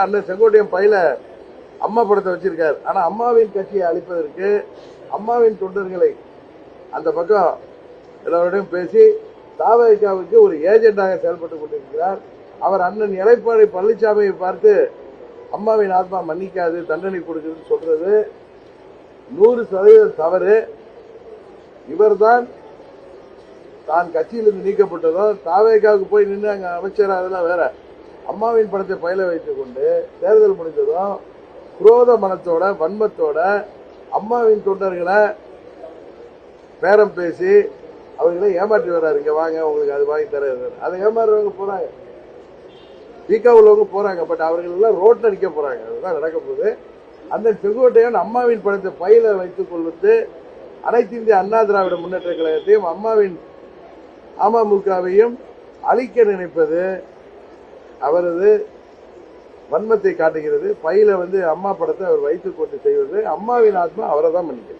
அண்ணன் செங்கோட்டையன் பையில அம்மா படத்தை வச்சிருக்காரு. ஆனா அம்மாவின் கட்சியை அழிப்பதற்கு அம்மாவின் தொண்டர்களை அந்த பக்கம் எல்லாரோடையும் பேசி தாவேகாவுக்கு ஒரு ஏஜென்டாக செயல்பட்டுக் கொண்டிருக்கிறார். அவர் அண்ணன் எடப்பாடி பழனிசாமியை பார்த்து அம்மாவின் ஆத்மா மன்னிக்காது, தண்டனை கொடுக்குதுன்னு சொல்றது 100% தவறு. இவர்தான் தான் கட்சியிலிருந்து நீக்கப்பட்டதும் தாவேகாவுக்கு போய் நின்று அங்க அமைச்சர் அதெல்லாம் வேற. அம்மாவின் படத்தை பயில வைத்துக் கொண்டு தேர்தல் முடிந்ததும் குரோத மனத்தோட வன்மத்தோட அம்மாவின் தொண்டர்களை பேரம் பேசி அவர்களை ஏமாற்றி வர்றாரு. இங்க வாங்க, உங்களுக்கு அது வாங்கி தர, அதை ஏமாறுறவங்க போறாங்க, வீக்கா உள்ளவங்க போறாங்க. பட் அவர்கள் எல்லாம் ரோட்ல நிக்க போறாங்க. அதுதான் நடக்க போகுது. அந்த செங்கோட்டையன் அம்மாவின் படத்தை பையில வைத்துக் கொள்வது அனைத்து இந்திய அண்ணா திராவிட முன்னேற்ற கழகத்தையும் அம்மாவின் அமமுகவையும் அழிக்க நினைப்பது அவரது வன்மத்தை காட்டுகிறது. பையில அம்மா படத்தை அவர் வைத்துக் கொண்டு செய்வது அம்மாவின் ஆத்மா அவரை தான் மன்னிக்கிறது.